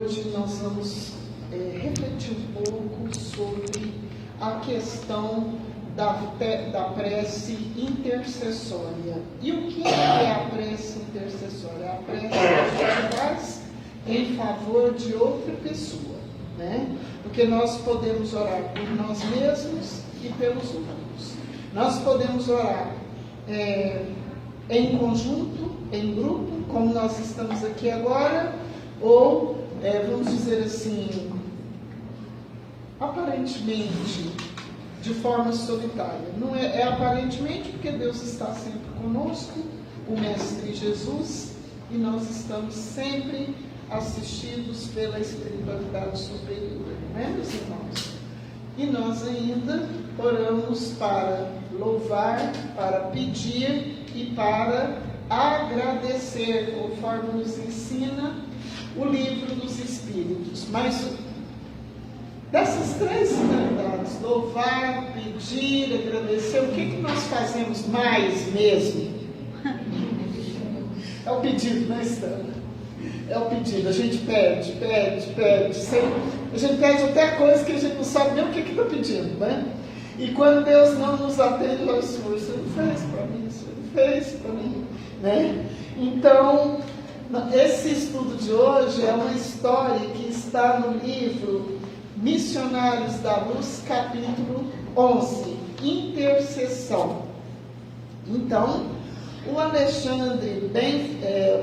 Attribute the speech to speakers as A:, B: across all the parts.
A: Hoje nós vamos refletir um pouco sobre a questão da prece intercessória. E o que é a prece intercessória? A prece que a gente faz em favor de outra pessoa, né? Porque nós podemos orar por nós mesmos e pelos outros. Nós podemos orar em conjunto, em grupo, como nós estamos aqui agora, ou vamos dizer assim, aparentemente, de forma solitária. Não é aparentemente, porque Deus está sempre conosco, o Mestre Jesus, e nós estamos sempre assistidos pela espiritualidade superior, né, meus irmãos? E nós ainda oramos para louvar, para pedir e para agradecer, conforme nos ensina o livro dos Espíritos. Mas dessas três finalidades, louvar, pedir, agradecer, o que nós fazemos mais mesmo? É o pedido, não é, Estela? É o pedido. A gente pede, sempre. A gente pede até coisa que a gente não sabe nem o que está pedindo, né? E quando Deus não nos atende, nós somos, você não fez para mim, você não fez para mim, né? Então, esse estudo de hoje é uma história que está no livro Missionários da Luz, capítulo 11, Intercessão. Então, o Alexandre,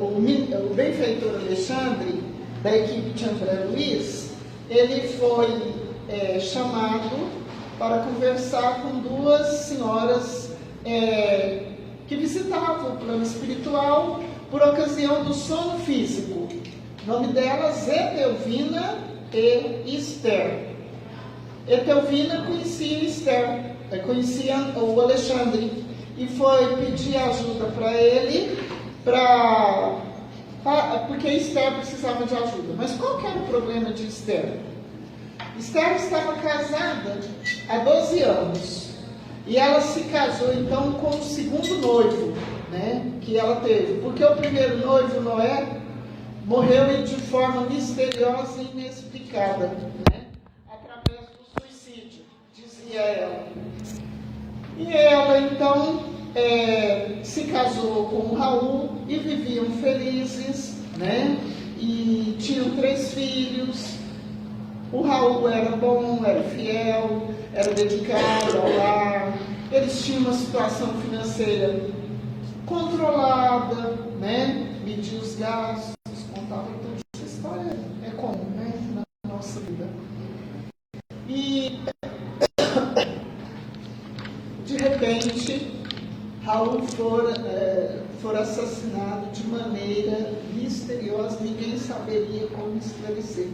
A: o benfeitor Alexandre, da equipe de André Luiz, ele foi chamado para conversar com duas senhoras que visitavam o plano espiritual por ocasião do sono físico. O nome delas é Etelvina e Esther. Etelvina conhecia Esther, conhecia o Alexandre, e foi pedir ajuda para ele, porque Esther precisava de ajuda. Mas qual que era o problema de Esther? Esther estava casada há 12 anos, e ela se casou então com o segundo noivo, né, que ela teve, porque o primeiro noivo, Noé, morreu de forma misteriosa e inexplicada, né, através do suicídio, dizia ela. E ela então se casou com o Raul e viviam felizes, né, e tinham 3 filhos. O Raul era bom, era fiel, era dedicado ao lar, eles tinham uma situação financeira controlada, né? Media os gastos, contava tudo. Essa história é comum, né? Na nossa vida. E de repente, Raul for assassinado de maneira misteriosa, ninguém saberia como esclarecer.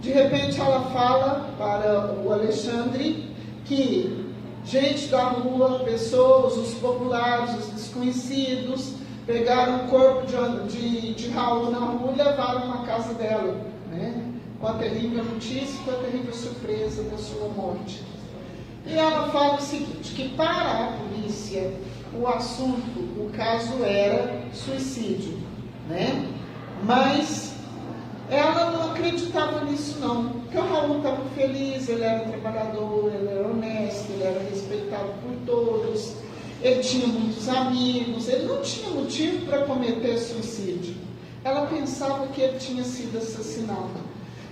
A: De repente ela fala para o Alexandre que gente da rua, pessoas, os populares, os desconhecidos, pegaram o corpo de Raul na rua e levaram na casa dela, né? Com a terrível notícia, com a terrível surpresa da sua morte. E ela fala o seguinte, que para a polícia o assunto, o caso era suicídio, né? Mas ela não acreditava nisso não, porque o Raul estava feliz, ele era trabalhador, ele era honesto, ele era respeitado por todos, ele tinha muitos amigos, ele não tinha motivo para cometer suicídio. Ela pensava que ele tinha sido assassinado.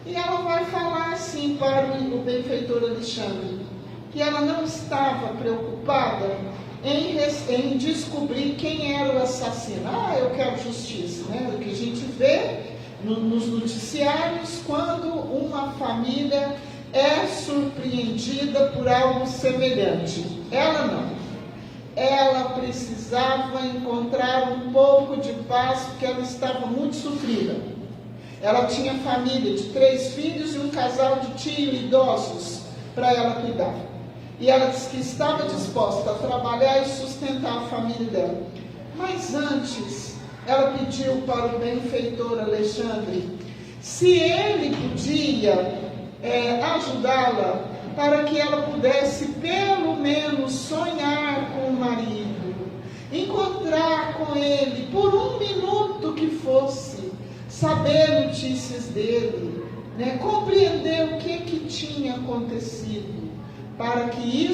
A: E ela vai falar assim para o benfeitor Alexandre, que ela não estava preocupada em descobrir quem era o assassino. Eu quero justiça, né? O que a gente vê nos noticiários quando uma família é surpreendida por algo semelhante. Ela não. Ela precisava encontrar um pouco de paz, porque ela estava muito sofrida. Ela tinha família de 3 filhos e um casal de tio idosos para ela cuidar. E ela disse que estava disposta a trabalhar e sustentar a família dela. Mas antes, ela pediu para o benfeitor Alexandre se ele podia ajudá-la para que ela pudesse pelo menos sonhar com o marido, encontrar com ele por um minuto que fosse, saber notícias dele, né? Compreender o que tinha acontecido, para que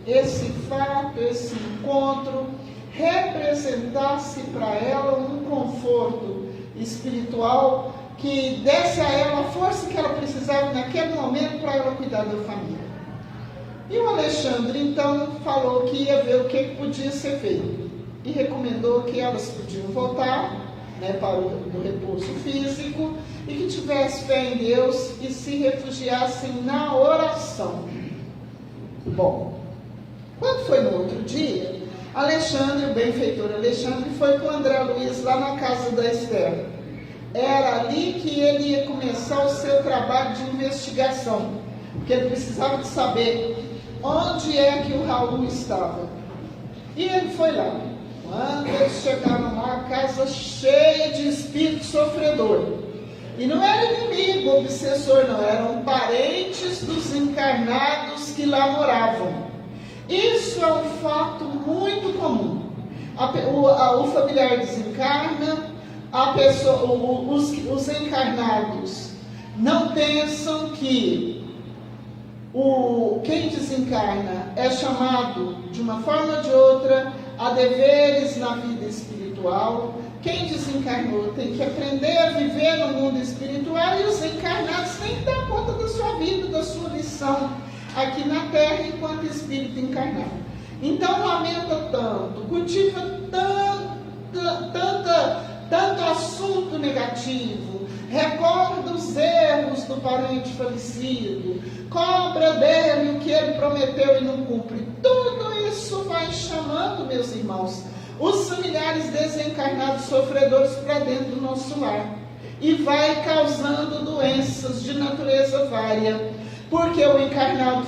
A: esse fato, esse encontro, representasse para ela um conforto espiritual que desse a ela a força que ela precisava naquele momento para ela cuidar da família. E o Alexandre, então, falou que ia ver o que podia ser feito. E recomendou que elas podiam voltar, né, para o repouso físico, e que tivesse fé em Deus e se refugiassem na oração. Bom, quando foi no outro dia, Alexandre, o benfeitor Alexandre, foi com o André Luiz lá na casa da Esther. Era ali que ele ia começar o seu trabalho de investigação, porque ele precisava de saber onde é que o Raul estava. E ele foi lá. Quando eles chegaram lá, a casa cheia de espírito sofredor. E não era inimigo, obsessor, não. Eram parentes dos encarnados que lá moravam. Isso é um fato muito comum. O familiar desencarna, os encarnados não pensam que quem desencarna é chamado de uma forma ou de outra a deveres na vida espiritual. Quem desencarnou tem que aprender a viver no mundo espiritual, e os encarnados têm que dar conta da sua vida, da sua lição aqui na Terra enquanto espírito encarnado. Então lamenta tanto, cultiva tanto assunto negativo, recorda os erros do parente falecido, cobra dele o que ele prometeu e não cumpre. Tudo isso vai chamando, meus irmãos, os familiares desencarnados sofredores para dentro do nosso lar, e vai causando doenças de natureza vária, porque o encarnado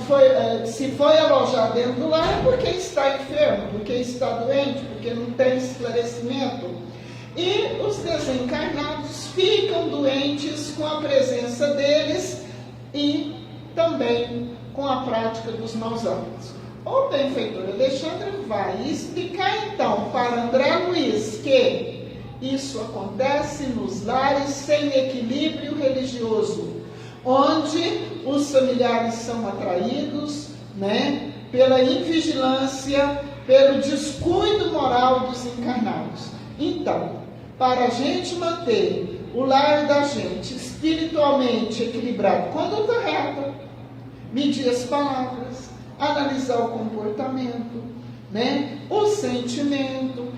A: se foi alojar dentro do lar é porque está enfermo, porque está doente, porque não tem esclarecimento. E os desencarnados ficam doentes com a presença deles e também com a prática dos maus hábitos. O benfeitor Alexandre vai explicar então para André Luiz que isso acontece nos lares sem equilíbrio religioso, onde os familiares são atraídos, né, pela invigilância, pelo descuido moral dos encarnados. Então, para a gente manter o lar da gente espiritualmente equilibrado, conduta reta, medir as palavras, analisar o comportamento, né, o sentimento.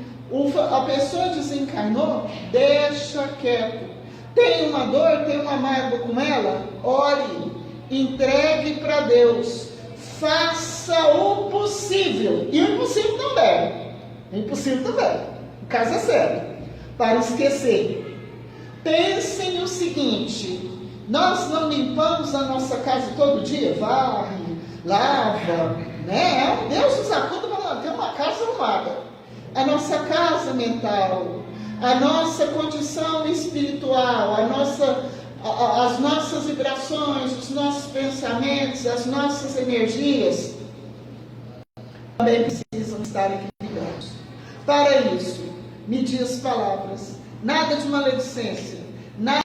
A: A pessoa desencarnou, deixa quieto. Tem uma dor, tem uma mágoa com ela? Ore, entregue para Deus, faça o possível, e o impossível também, o caso é sério, para esquecer. Pensem o seguinte: nós não limpamos a nossa casa todo dia, varre, lava, né? Deus nos acuda para manter uma casa arrumada. A nossa casa mental, a nossa condição espiritual, as nossas vibrações, os nossos pensamentos, as nossas energias também precisam estar equilibrados. Para isso, medir as palavras, nada de maledicência, nada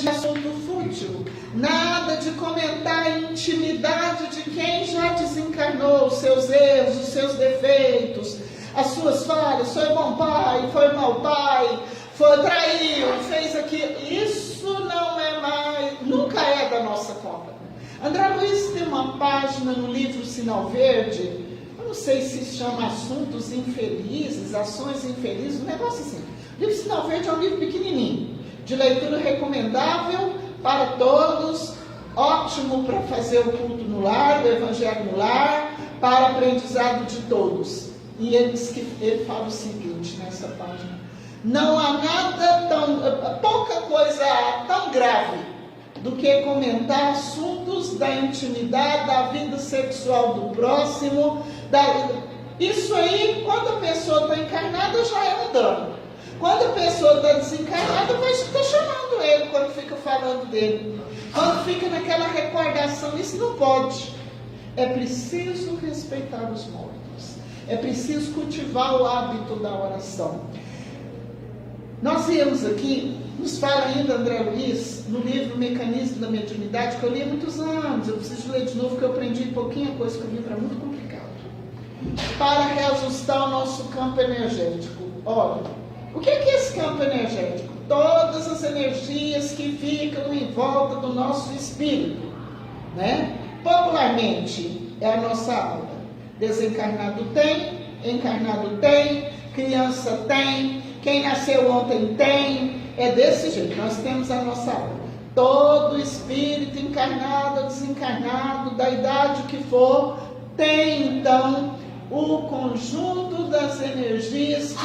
A: de assunto fútil, nada de comentar a intimidade de quem já desencarnou, os seus erros, os seus defeitos, as suas falhas. Foi bom pai, foi mau pai, traiu, fez aquilo. Isso não é mais, nunca é da nossa conta. André Luiz tem uma página no livro Sinal Verde, eu não sei se chama Assuntos Infelizes, Ações Infelizes, um negócio assim. O livro Sinal Verde é um livro pequenininho, de leitura recomendável para todos, ótimo para fazer o culto no lar, o evangelho no lar, para aprendizado de todos. E ele fala o seguinte nessa página: não há nada pouca coisa tão grave do que comentar assuntos da intimidade, da vida sexual do próximo. Isso aí, quando a pessoa está encarnada, já é um dano. Quando a pessoa está desencarnada, vai estar chamando ele quando fica falando dele. Quando fica naquela recordação, isso não pode. É preciso respeitar os mortos. É preciso cultivar o hábito da oração. Nós vemos aqui, nos fala ainda André Luiz, no livro Mecanismo da Mediunidade, que eu li há muitos anos, eu preciso ler de novo, porque eu aprendi pouquinha coisa, que o livro é muito complicado. Para reajustar o nosso campo energético. Olha, o que é esse campo energético? Todas as energias que ficam em volta do nosso espírito, né? Popularmente, é a nossa alma. Desencarnado tem, encarnado tem, criança tem, quem nasceu ontem tem, é desse jeito, nós temos a nossa alma. Todo espírito encarnado ou desencarnado, da idade que for, tem então o conjunto das energias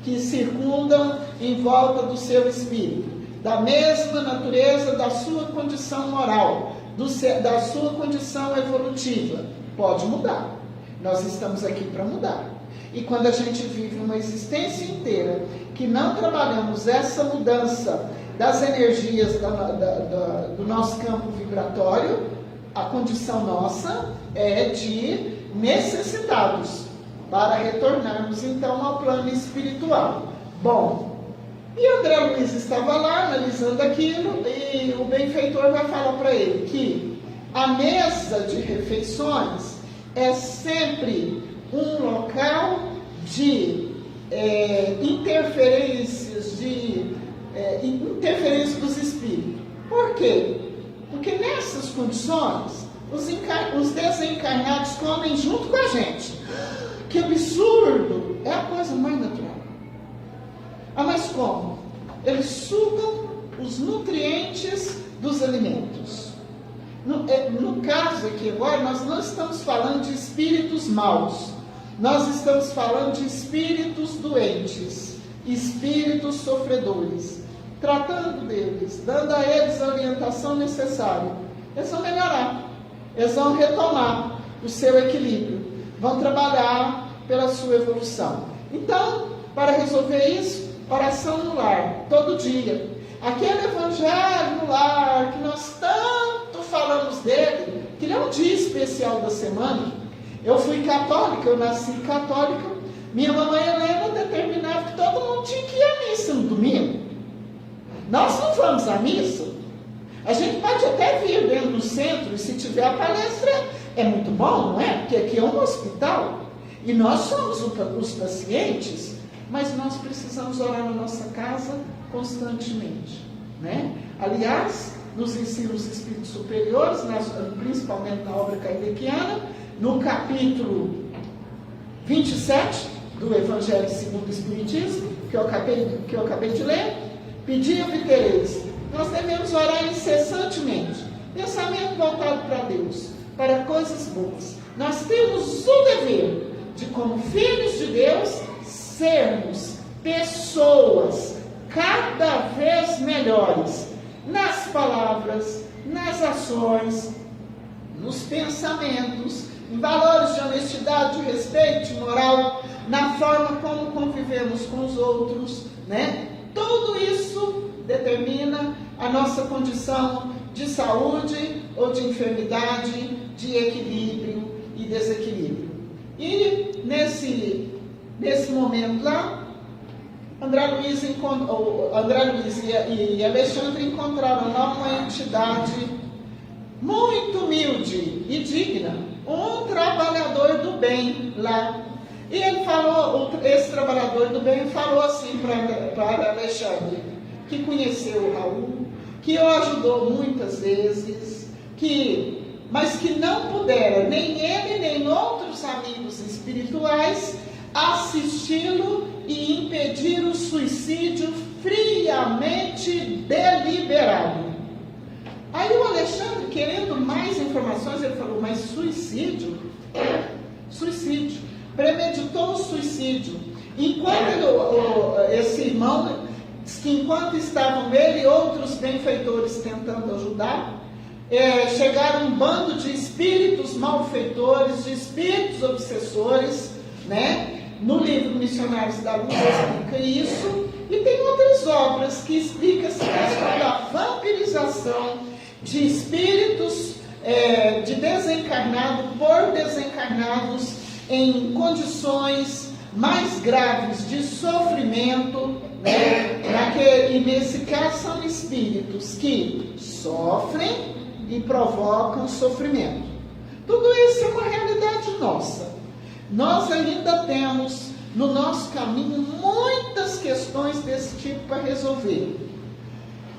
A: que circundam em volta do seu espírito, da mesma natureza da sua condição moral, da sua condição evolutiva. Pode mudar, nós estamos aqui para mudar. E quando a gente vive uma existência inteira que não trabalhamos essa mudança das energias do nosso campo vibratório, a condição nossa é de necessitados para retornarmos então ao plano espiritual. Bom, e André Luiz estava lá analisando aquilo e o benfeitor vai falar para ele que a mesa de refeições é sempre um local de interferências dos espíritos. Por quê? Porque nessas condições os desencarnados comem junto com a gente. Que absurdo! É a coisa mais natural. Ah, mas como? Eles sugam os nutrientes dos alimentos. No caso aqui agora, nós não estamos falando de espíritos maus. Nós estamos falando de espíritos doentes, espíritos sofredores. Tratando deles, dando a eles a orientação necessária, eles vão melhorar. Eles vão retomar o seu equilíbrio. Vão trabalhar pela sua evolução. Então, para resolver isso, oração no lar, todo dia. Aquele evangelho no lar, que nós tanto falamos dele, que ele é um dia especial da semana. Eu fui católica, eu nasci católica. Minha mamãe Helena determinava que todo mundo tinha que ir à missa no domingo. Nós não vamos à missa. A gente pode até vir dentro do centro, e se tiver a palestra, é muito bom, não é? Porque aqui é um hospital, e nós somos os pacientes, mas nós precisamos orar na nossa casa constantemente, né? Aliás, nos ensinam os espíritos superiores, principalmente na obra kardeciana, no capítulo 27 do Evangelho segundo o Espiritismo, que eu acabei de ler, pedi e obtereis. Nós devemos orar incessantemente, pensamento voltado para Deus, para coisas boas. Nós temos o dever de, como filhos de Deus, sermos pessoas cada vez melhores nas palavras, nas ações, nos pensamentos, em valores de honestidade, de respeito, de moral, na forma como convivemos com os outros, né? Tudo isso determina a nossa condição de saúde ou de enfermidade, de equilíbrio e desequilíbrio. E nesse momento lá, André Luiz e Alexandre encontraram lá uma entidade muito humilde e digna, um trabalhador do bem lá. E ele falou, esse trabalhador do bem falou assim para Alexandre, que conheceu o Raul, que o ajudou muitas vezes, mas que não pudera, nem ele, nem outros amigos espirituais, assisti-lo e impedir o suicídio friamente deliberado. Aí o Alexandre, querendo mais informações, ele falou, mas suicídio? Suicídio. Premeditou o suicídio. Esse irmão, que enquanto estavam ele e outros benfeitores tentando ajudar, chegaram um bando de espíritos malfeitores, de espíritos obsessores, né? No livro Missionários da Luz explica isso, e tem outras obras que explicam essa questão da vampirização de espíritos de desencarnado por desencarnados em condições mais graves de sofrimento, né? E nesse caso são espíritos que sofrem e provocam sofrimento. Tudo isso é uma realidade nossa. Nós ainda temos no nosso caminho muitas questões desse tipo para resolver.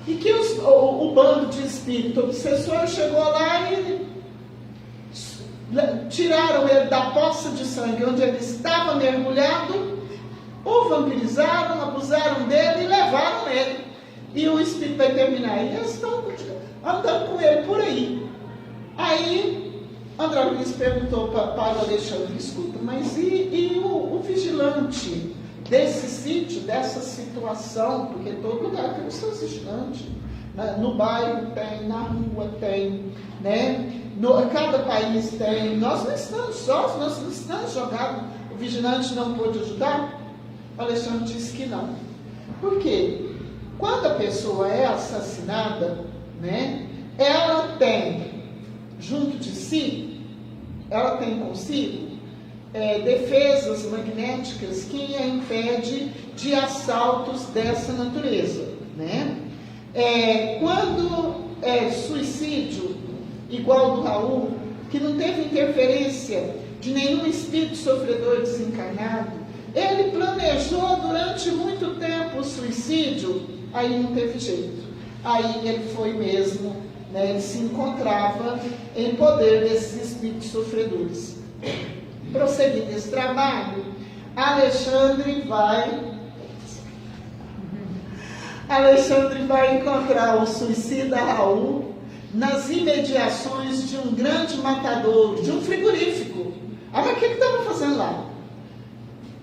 A: E que o bando de espírito obsessor chegou lá e tiraram ele da poça de sangue onde ele estava mergulhado, o vampirizaram, abusaram dele e levaram ele. E o espírito vai terminar. E eles estão andando com ele por aí. Aí André Luiz perguntou para o Alexandre: escuta, mas e o vigilante desse sítio, dessa situação? Porque todo lugar tem os seus vigilantes. No bairro tem, na rua tem, né? Cada país tem. Nós não estamos sós, nós não estamos jogados. O vigilante não pôde ajudar? O Alexandre disse que não. Por quê? Quando a pessoa é assassinada, né, ela tem junto de si, ela tem consigo defesas magnéticas que a impede de assaltos dessa natureza, né? Quando é suicídio igual do Raul, que não teve interferência de nenhum espírito sofredor desencarnado, ele planejou durante muito tempo o suicídio, aí não teve jeito. Aí ele foi mesmo, né, ele se encontrava em poder desses espíritos sofredores. Prosseguindo esse trabalho, Alexandre vai encontrar o suicida Raul nas imediações de um grande matadouro, de um frigorífico. Ah, mas o que ele estava fazendo lá?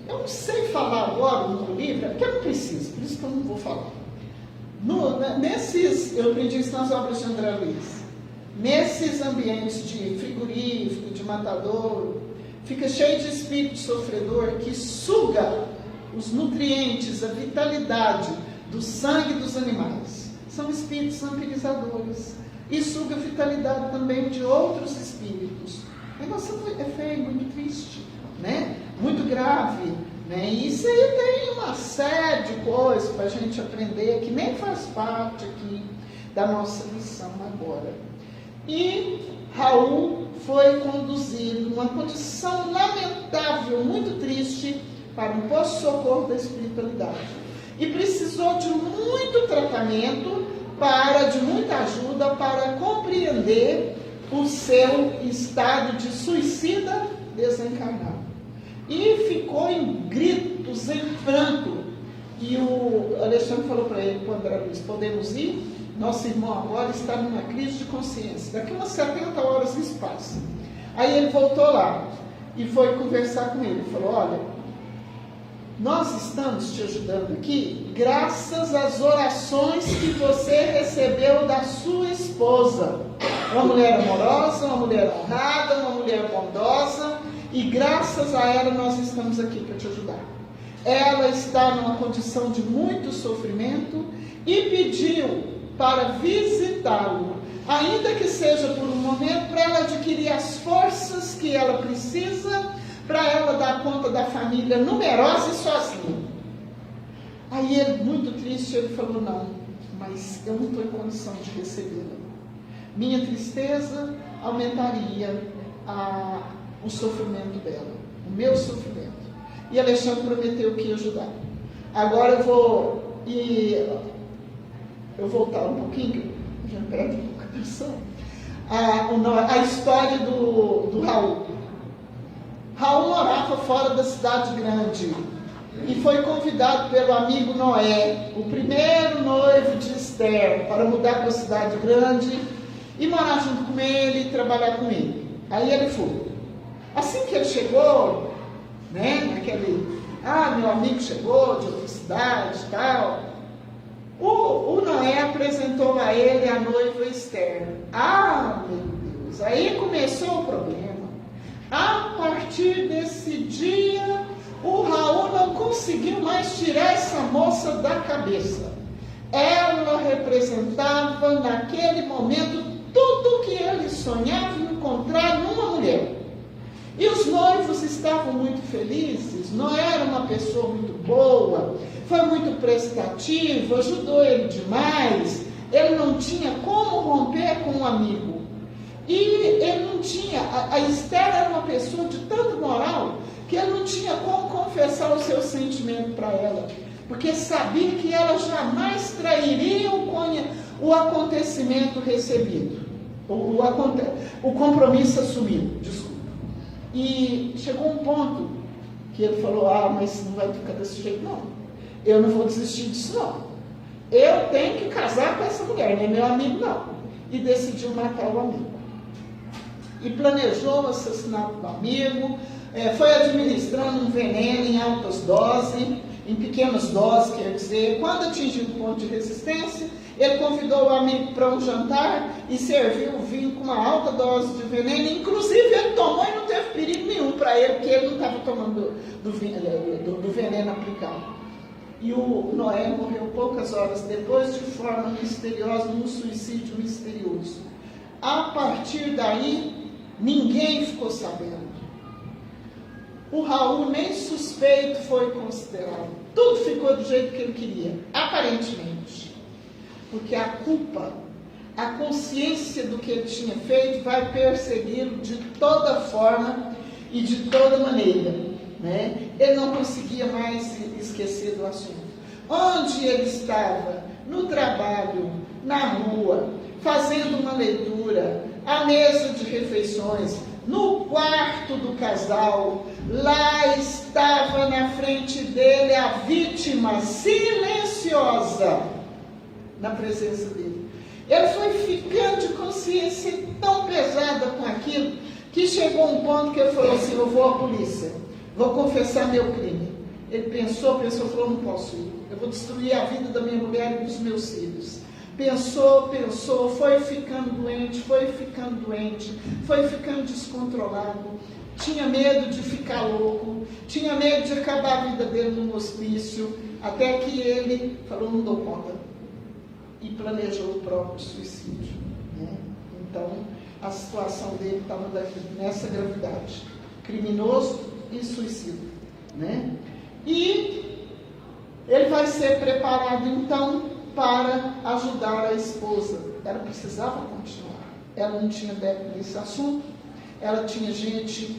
A: Eu não sei falar agora no livro, porque eu não preciso, por isso que eu não vou falar. Eu aprendi isso nas obras de André Luiz. Nesses ambientes de frigorífico, de matadouro, fica cheio de espírito sofredor que suga os nutrientes, a vitalidade do sangue dos animais. São espíritos vampirizadores. E suga a vitalidade também de outros espíritos. O negócio é feio, muito triste, né? Muito grave, né? E isso aí tem uma série de coisas para a gente aprender que nem faz parte aqui da nossa lição agora. E Raul foi conduzido numa condição lamentável, muito triste, para um posto-socorro da espiritualidade. E precisou de muito tratamento, de muita ajuda para compreender o seu estado de suicida desencarnado. E ficou em gritos, em pranto. E o Alexandre falou para ele, para o André Luiz: podemos ir? Nosso irmão agora está numa crise de consciência. Daqui umas 70 horas isso passa. Aí ele voltou lá e foi conversar com ele. Falou: olha, nós estamos te ajudando aqui graças às orações que você recebeu da sua esposa. Uma mulher amorosa, uma mulher honrada, uma mulher bondosa. E graças a ela nós estamos aqui para te ajudar. Ela está numa condição de muito sofrimento e pediu para visitá-lo, ainda que seja por um momento, para ela adquirir as forças que ela precisa, para ela dar conta da família numerosa e sozinha. Aí ele, muito triste, ele falou: não, mas eu não estou em condição de recebê-la. Minha tristeza aumentaria o sofrimento dela, o meu sofrimento. E Alexandre prometeu que ia ajudar. Agora eu vou voltar um pouquinho, que já perdi um pouco a atenção. A história do Raul. Raul morava fora da cidade grande e foi convidado pelo amigo Noé, o primeiro noivo de Esther, para mudar para a cidade grande e morar junto com ele e trabalhar com ele. Aí ele foi. Assim que ele chegou, né, meu amigo chegou de outra cidade e tal, o Noé apresentou a ele a noiva Esther. Ah, meu Deus, aí começou o problema. A partir desse dia, o Raul não conseguiu mais tirar essa moça da cabeça. Ela representava, naquele momento, tudo que ele sonhava encontrar numa mulher. E os noivos estavam muito felizes. Noé era uma pessoa muito boa, foi muito prestativo, ajudou ele demais. Ele não tinha como romper com um amigo. E ele não tinha, a Esther era uma pessoa de tanta moral, que ele não tinha como confessar o seu sentimento para ela, porque sabia que ela jamais trairia o acontecimento recebido, o compromisso assumido, desculpa. E chegou um ponto que ele falou, mas não vai ficar desse jeito não, eu não vou desistir disso não, eu tenho que casar com essa mulher, não é meu amigo não. E decidiu matar o amigo. E planejou o assassinato do amigo, foi administrando um veneno em altas doses, em pequenas doses, quer dizer, quando atingiu o ponto de resistência, ele convidou o amigo para um jantar e serviu o vinho com uma alta dose de veneno, inclusive ele tomou e não teve perigo nenhum para ele, porque ele não estava tomando do veneno aplicado. E o Noé morreu poucas horas depois, de forma misteriosa, num suicídio misterioso. A partir daí, ninguém ficou sabendo. O Raul nem suspeito foi considerado. Tudo ficou do jeito que ele queria, aparentemente. Porque a culpa, a consciência do que ele tinha feito vai persegui-lo de toda forma e de toda maneira, né? Ele não conseguia mais esquecer do assunto. Onde ele estava, no trabalho, na rua, fazendo uma leitura, à mesa de refeições, no quarto do casal, lá estava na frente dele a vítima silenciosa, na presença dele. Ele foi ficando de consciência tão pesada com aquilo, que chegou um ponto que ele falou assim, eu vou à polícia, vou confessar meu crime. Ele pensou, falou, não posso ir, eu vou destruir a vida da minha mulher e dos meus filhos. Pensou, foi ficando doente, foi ficando descontrolado, tinha medo de ficar louco, tinha medo de acabar a vida dele num hospício, até que ele falou, não dou conta, e planejou o próprio suicídio, né? Então, a situação dele estava nessa gravidade, criminoso e suicida, né? E ele vai ser preparado, então, para ajudar a esposa. Ela precisava continuar. Ela não tinha débito nesse assunto. Ela tinha gente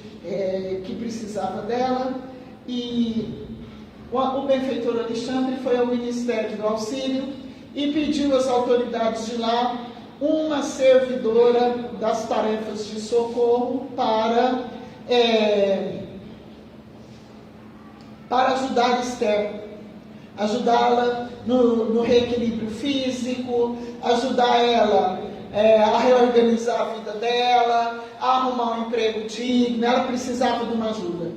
A: que precisava dela. E o benfeitor Alexandre foi ao Ministério do Auxílio e pediu às autoridades de lá uma servidora das tarefas de socorro para ajudar Esther. Ajudá-la no reequilíbrio físico, ajudar ela a reorganizar a vida dela, a arrumar um emprego digno. Ela precisava de uma ajuda.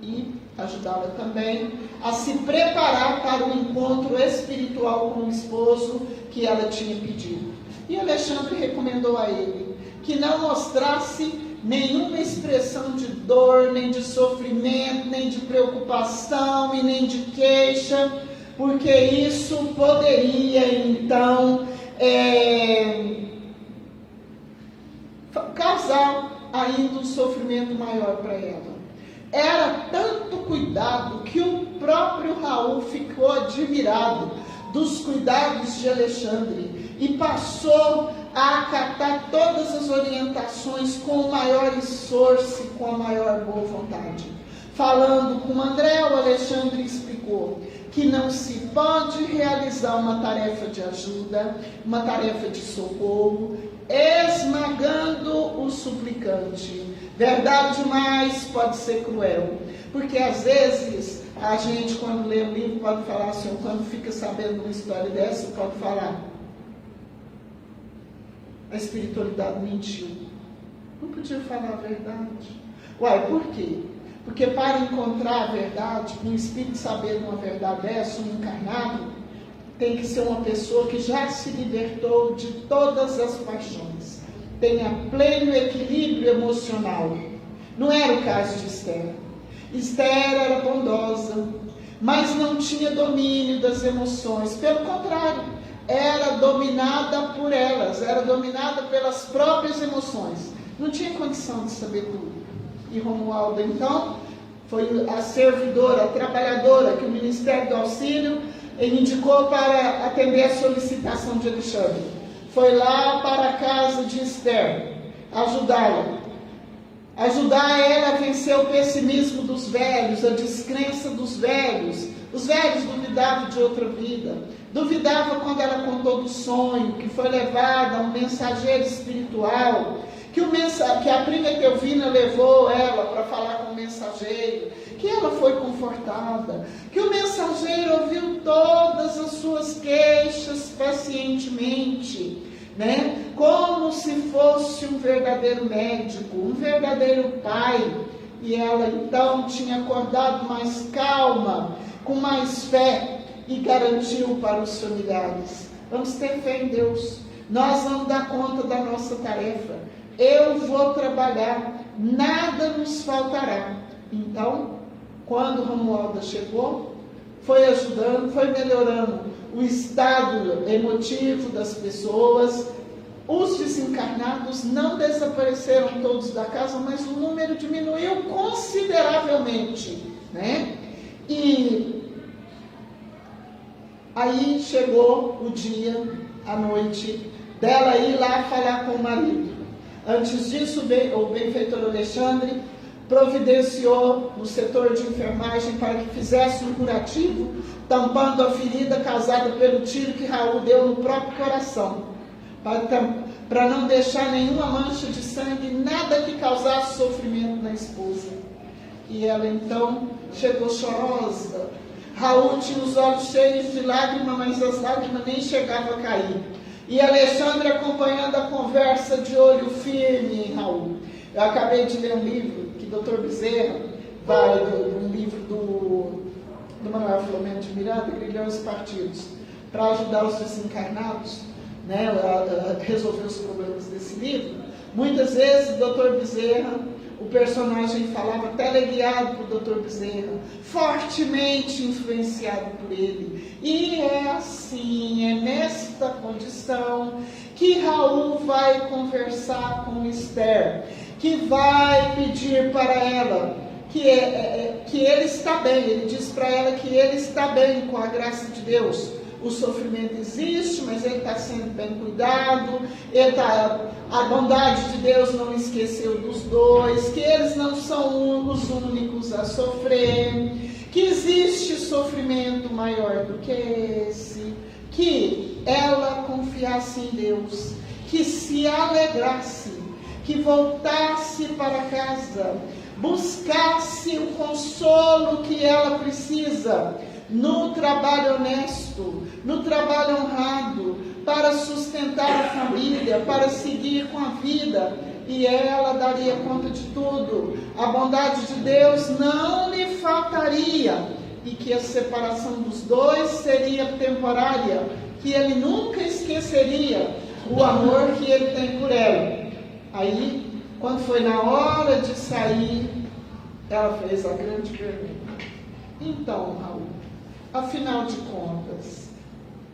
A: E ajudá-la também a se preparar para o encontro espiritual com o esposo que ela tinha pedido. E Alexandre recomendou a ele que não mostrasse nenhuma expressão de dor, nem de sofrimento, nem de preocupação e nem de queixa, porque isso poderia, então, causar ainda um sofrimento maior para ela. Era tanto cuidado que o próprio Raul ficou admirado dos cuidados de Alexandre e passou a acatar todas as orientações com o maior esforço e com a maior boa vontade. Falando com André, o Alexandre explicou que não se pode realizar uma tarefa de ajuda, uma tarefa de socorro, esmagando o suplicante. Verdade demais pode ser cruel, porque às vezes a gente, quando lê o livro, pode falar assim, quando fica sabendo uma história dessa, pode falar, a espiritualidade mentiu. Não podia falar a verdade. Uai, por quê? Porque para encontrar a verdade, um espírito saber de uma verdade dessa, um encarnado, tem que ser uma pessoa que já se libertou de todas as paixões, tenha pleno equilíbrio emocional. Não era o caso de Esther. Esther era bondosa, mas não tinha domínio das emoções. Pelo contrário, era dominada por elas, era dominada pelas próprias emoções. Não tinha condição de saber tudo. E Romualdo, então, Foi a servidora, a trabalhadora que o Ministério do Auxílio indicou para atender a solicitação de Alexandre. Foi lá para a casa de Esther, ajudá-la. Ajudar ela a vencer o pessimismo dos velhos, a descrença dos velhos. Os velhos duvidavam de outra vida. Duvidavam quando ela contou do sonho, que foi levada a um mensageiro espiritual, que a prima Etelvina levou ela para falar com o mensageiro, que ela foi confortada, que o mensageiro ouviu todas as suas queixas pacientemente, né? Como se fosse um verdadeiro médico, um verdadeiro pai. E ela então tinha acordado mais calma, com mais fé, e garantiu para os familiares: vamos ter fé em Deus, nós vamos dar conta da nossa tarefa, eu vou trabalhar, nada nos faltará. Então, quando Romualda chegou, foi ajudando, foi melhorando o estado emotivo das pessoas. Os desencarnados não desapareceram todos da casa, mas o número diminuiu consideravelmente, né? E aí chegou o dia, a noite, dela ir lá falar com o marido. Antes disso, o benfeitor Alexandre providenciou no setor de enfermagem para que fizesse um curativo, tampando a ferida causada pelo tiro que Raul deu no próprio coração, para não deixar nenhuma mancha de sangue, nada que causasse sofrimento na esposa. E ela então chegou chorosa. Raul tinha os olhos cheios de lágrimas, mas as lágrimas nem chegavam a cair. E Alexandre acompanhando a conversa de olho firme em Raul. Eu acabei de ler um livro que o Dr. Bezerra, um livro do Manuel Filomeno de Miranda, Grilhões e Partidos, para ajudar os desencarnados, né, a resolver os problemas desse livro. Muitas vezes o Dr. Bezerra, o personagem falava teleguiado por Dr. Bezerra, fortemente influenciado por ele. E é assim, é nesta condição que Raul vai conversar com Esther, que vai pedir para ela que ele está bem. Ele diz para ela que ele está bem com a graça de Deus. O sofrimento existe, mas ele está sendo bem cuidado, a bondade de Deus não esqueceu dos dois, que eles não são os únicos a sofrer, que existe sofrimento maior do que esse, que ela confiasse em Deus, que se alegrasse, que voltasse para casa, buscasse o consolo que ela precisa, no trabalho honesto, no trabalho honrado, para sustentar a família, para seguir com a vida, e ela daria conta de tudo. A bondade de Deus não lhe faltaria, e que a separação dos dois seria temporária, que ele nunca esqueceria o amor que ele tem por ela. Aí, quando foi na hora de sair, ela fez a grande pergunta: então, Raul, afinal de contas,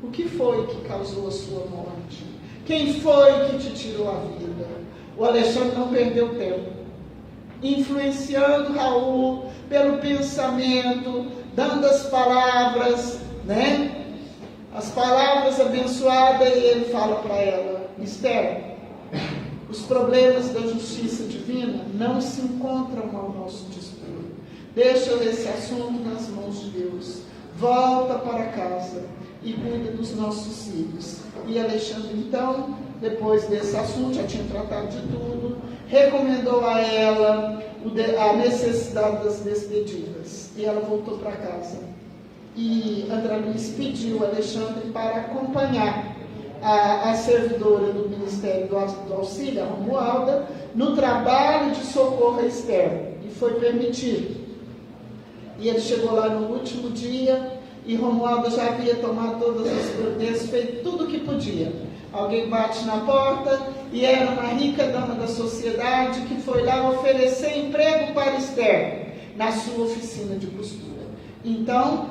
A: o que foi que causou a sua morte? Quem foi que te tirou a vida? O Alexandre não perdeu tempo, influenciando Raul pelo pensamento, dando as palavras, né? As palavras abençoadas, e ele fala para ela: Esther, os problemas da justiça divina não se encontram ao nosso dispor. Deixa esse assunto nas mãos de Deus. Volta para casa e cuida dos nossos filhos. E Alexandre, então, depois desse assunto, já tinha tratado de tudo, recomendou a ela a necessidade das despedidas. E ela voltou para casa. E André Luiz pediu a Alexandre para acompanhar a servidora do Ministério do Auxílio, a Romualda, no trabalho de socorro a Esther. E foi permitido. E ele chegou lá no último dia, e Romualda já havia tomado todas as providências, feito tudo o que podia. Alguém bate na porta, e era uma rica dama da sociedade que foi lá oferecer emprego para Esther, na sua oficina de costura. Então,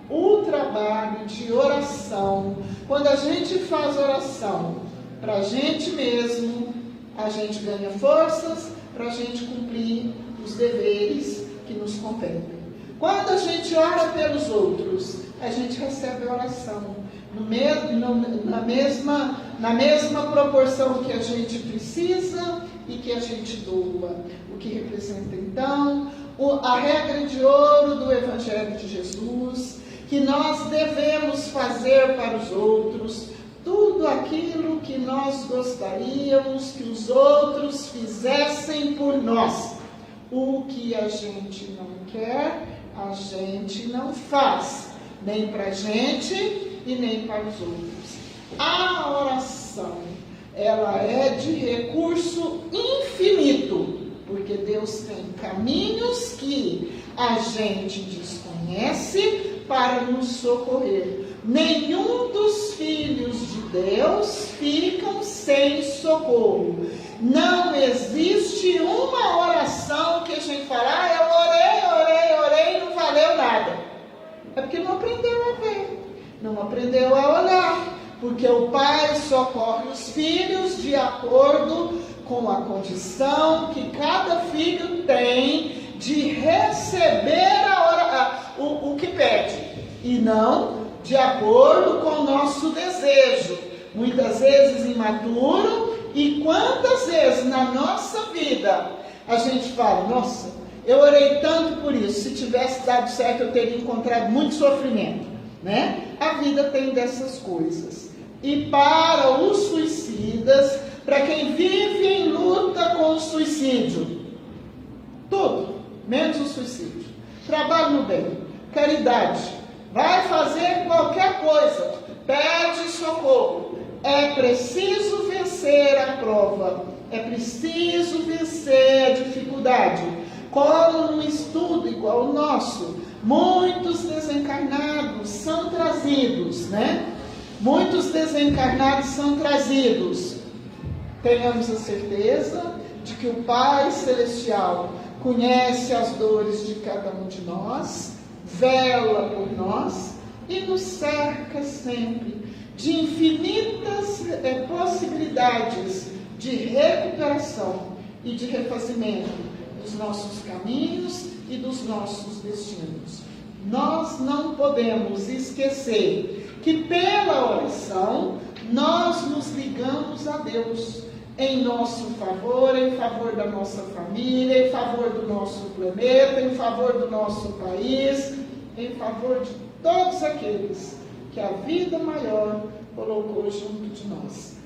A: o trabalho de oração, quando a gente faz oração para a gente mesmo, a gente ganha forças para a gente cumprir os deveres que nos competem. Quando a gente ora pelos outros, a gente recebe oração na mesma proporção que a gente precisa e que a gente doa. O que representa então a regra de ouro do Evangelho de Jesus, que nós devemos fazer para os outros tudo aquilo que nós gostaríamos que os outros fizessem por nós. O que a gente não quer, a gente não faz, nem para a gente e nem para os outros. A oração, ela é de recurso infinito, porque Deus tem caminhos que a gente desconhece para nos socorrer. Nenhum dos filhos de Deus ficam sem socorro. Não existe uma oração que a gente fala, eu orei e não valeu nada. É porque não aprendeu a ver, não aprendeu a olhar. Porque o pai socorre os filhos de acordo com a condição que cada filho tem de receber o que pede, e não de acordo com o nosso desejo, muitas vezes imaturo. E quantas vezes na nossa vida a gente fala, nossa, eu orei tanto por isso, se tivesse dado certo eu teria encontrado muito sofrimento, né? A vida tem dessas coisas. E para os suicidas, para quem vive em luta com o suicídio, tudo, menos o suicídio, trabalho no bem, caridade, vai fazer qualquer coisa, pede socorro. É preciso vencer a prova, é preciso vencer a dificuldade. Como num estudo igual ao nosso, muitos desencarnados são trazidos, né? Muitos desencarnados são trazidos. Tenhamos a certeza de que o Pai Celestial conhece as dores de cada um de nós, vela por nós e nos cerca sempre de infinitas possibilidades de recuperação e de refazimento dos nossos caminhos e dos nossos destinos. Nós não podemos esquecer que pela oração nós nos ligamos a Deus em nosso favor, em favor da nossa família, em favor do nosso planeta, em favor do nosso país, em favor de todos aqueles que a vida maior colocou junto de nós.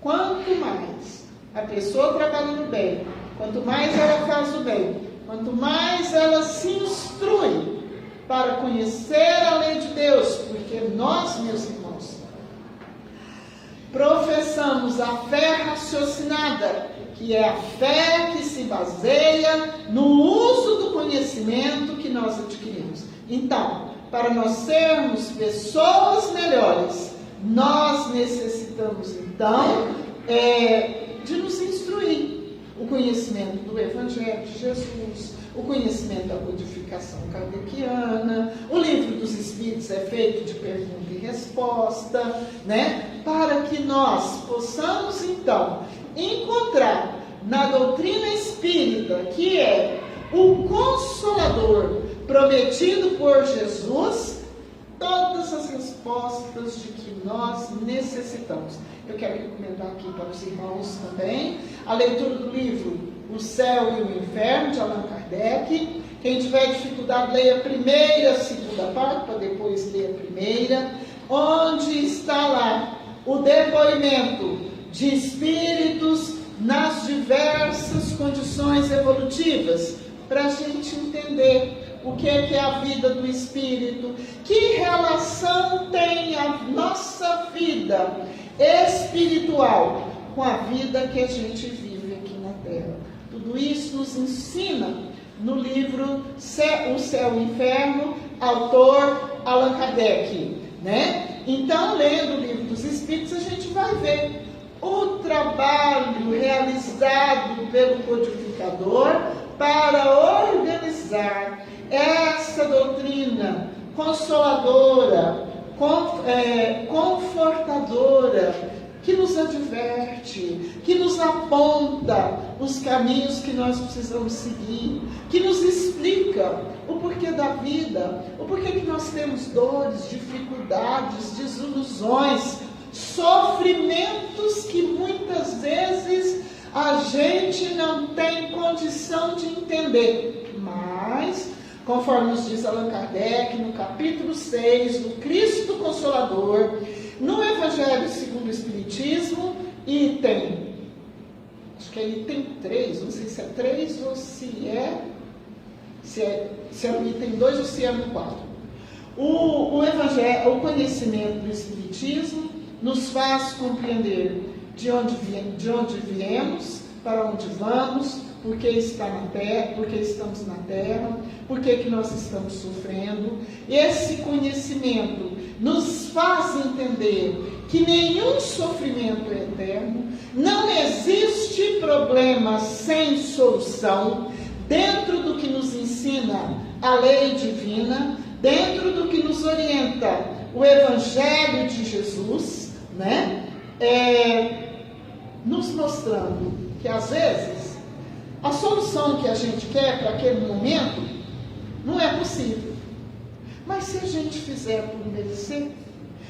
A: Quanto mais a pessoa trabalha no bem, quanto mais ela faz o bem, quanto mais ela se instrui para conhecer a lei de Deus, porque nós, meus irmãos, professamos a fé raciocinada, que é a fé que se baseia no uso do conhecimento que nós adquirimos. Então, para nós sermos pessoas melhores, nós necessitamos, então, de nos instruir. O conhecimento do Evangelho de Jesus, o conhecimento da codificação kardeciana, o livro dos Espíritos é feito de pergunta e resposta, né? Para que nós possamos, então, encontrar na doutrina espírita, que é o Consolador prometido por Jesus, todas as respostas de que nós necessitamos. Eu quero recomendar aqui para os irmãos também a leitura do livro O Céu e o Inferno, de Allan Kardec. Quem tiver dificuldade, leia a primeira e a segunda parte, para depois ler a primeira, onde está lá o depoimento de espíritos nas diversas condições evolutivas, para a gente entender o que é a vida do espírito, que relação tem a nossa vida espiritual com a vida que a gente vive aqui na Terra. Tudo isso nos ensina no livro O Céu e o Inferno, autor Allan Kardec, né? Então, lendo o livro dos Espíritos, a gente vai ver o trabalho realizado pelo codificador para organizar essa doutrina consoladora, confortadora, que nos adverte, que nos aponta os caminhos que nós precisamos seguir, que nos explica o porquê da vida, o porquê que nós temos dores, dificuldades, desilusões, sofrimentos que muitas vezes a gente não tem condição de entender. Mas, conforme nos diz Allan Kardec, no capítulo 6 do Cristo Consolador, no Evangelho segundo o Espiritismo, item, acho que é item 3, não sei se é 3 ou se é o item 2 ou se é no 4. O Evangelho, o conhecimento do Espiritismo nos faz compreender de onde viemos, para onde vamos, por que está na terra, por que estamos na terra, por que nós estamos sofrendo. Esse conhecimento nos faz entender que nenhum sofrimento é eterno, não existe problema sem solução, dentro do que nos ensina a lei divina, dentro do que nos orienta o Evangelho de Jesus, né? Nos mostrando que às vezes a solução que a gente quer para aquele momento não é possível. Mas se a gente fizer por merecer,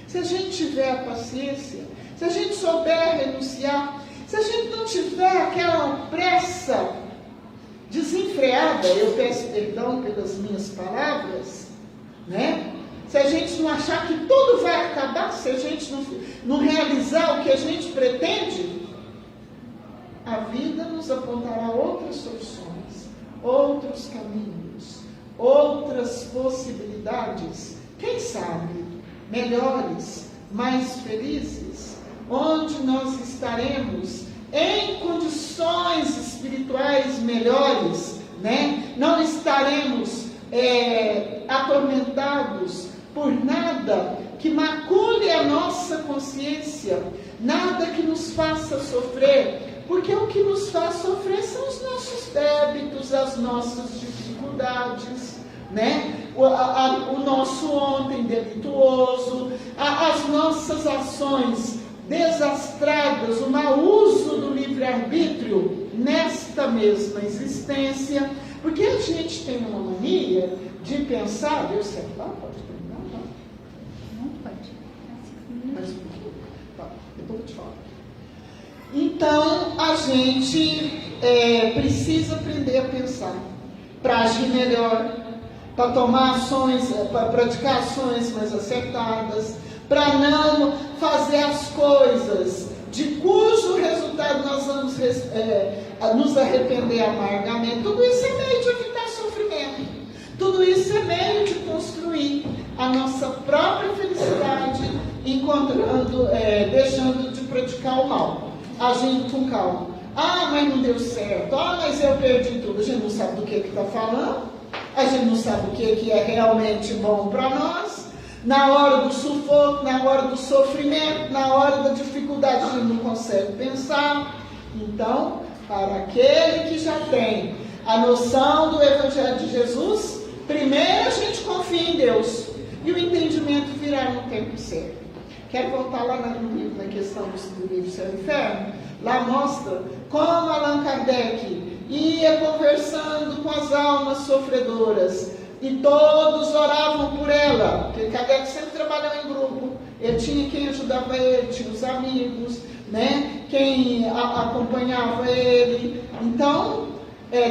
A: se a gente tiver a paciência, se a gente souber renunciar, se a gente não tiver aquela pressa desenfreada, eu peço perdão pelas minhas palavras, né? Se a gente não achar que tudo vai acabar, se a gente não realizar o que a gente pretende, a vida nos apontará outras soluções, outros caminhos, outras possibilidades, quem sabe, melhores, mais felizes, onde nós estaremos em condições espirituais melhores, né? Não estaremos atormentados por nada que macule a nossa consciência, nada que nos faça sofrer, porque o que nos faz sofrer são os nossos débitos, as nossas dificuldades, né? O nosso ontem delituoso, as nossas ações desastradas, o mau uso do livre-arbítrio nesta mesma existência, porque a gente tem uma mania de pensar, Deus quer falar? Pode terminar?
B: Não pode.
A: Mais um pouquinho? Tá, depois eu te falo. Então, a gente precisa aprender a pensar, para agir melhor, para tomar ações, para praticar ações mais acertadas, para não fazer as coisas de cujo resultado nós vamos nos arrepender amargamente. Tudo isso é meio de evitar sofrimento. Tudo isso é meio de construir a nossa própria felicidade, deixando de praticar o mal, agindo com calma. Ah, mas não deu certo. Ah, mas eu perdi tudo. A gente não sabe do que está falando. A gente não sabe o que é realmente bom para nós. Na hora do sufoco, na hora do sofrimento, na hora da dificuldade, a gente não consegue pensar. Então, para aquele que já tem a noção do Evangelho de Jesus, primeiro a gente confia em Deus. E o entendimento virá no tempo certo. Quero voltar lá no livro, na questão do livro Céu e Inferno. Lá mostra como Allan Kardec ia conversando com as almas sofredoras. E todos oravam por ela, porque Kardec sempre trabalhou em grupo. Ele tinha quem ajudava ele, tinha os amigos, né? Quem acompanhava ele. Então,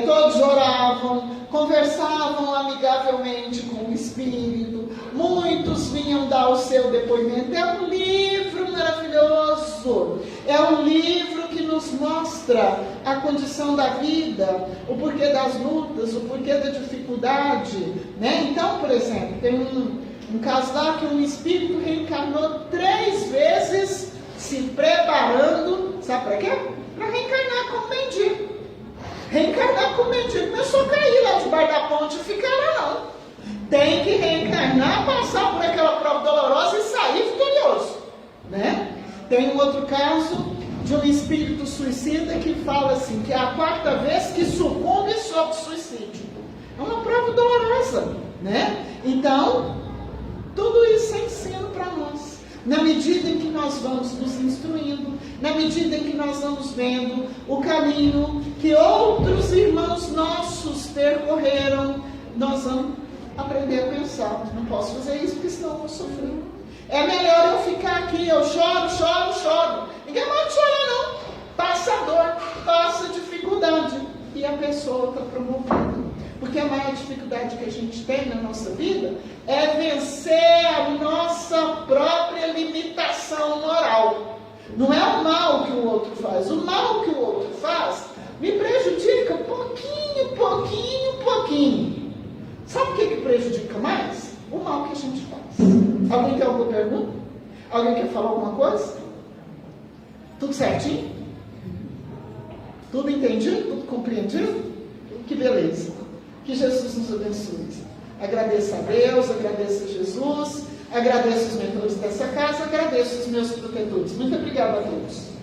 A: todos oravam, conversavam amigavelmente com o Espírito. Muitos vinham dar o seu depoimento. É um livro maravilhoso. É um livro que nos mostra a condição da vida, o porquê das lutas, o porquê da dificuldade, né? Então, por exemplo, tem um caso lá que um espírito reencarnou 3 vezes, se preparando, sabe para quê? Para reencarnar como mendigo. Reencarnar como mendigo não é só cair lá debaixo da ponte e ficar lá, não. Tem que reencarnar, passar por aquela prova dolorosa e sair vitorioso, né? Tem um outro caso de um espírito suicida que fala assim, que é a 4ª vez que sucumbe e sofre suicídio. É uma prova dolorosa, né? Então, tudo isso é ensino para nós. Na medida em que nós vamos nos instruindo, na medida em que nós vamos vendo o caminho que outros irmãos nossos percorreram, nós vamos aprender a pensar: não posso fazer isso porque senão eu vou sofrer. É melhor eu ficar aqui, eu choro. Ninguém manda chorar não. Passa dor, passa dificuldade. E a pessoa está promovida. Porque a maior dificuldade que a gente tem na nossa vida é vencer a nossa própria limitação moral. Não é o mal que o outro faz. O mal que o outro faz me prejudica pouquinho. Sabe o que prejudica mais? O mal que a gente faz. Alguém tem alguma pergunta? Alguém quer falar alguma coisa? Tudo certinho? Tudo entendido? Tudo compreendido? Que beleza! Que Jesus nos abençoe. Agradeço a Deus, agradeço a Jesus, agradeço os mentores dessa casa, agradeço os meus protetores. Muito obrigada a todos.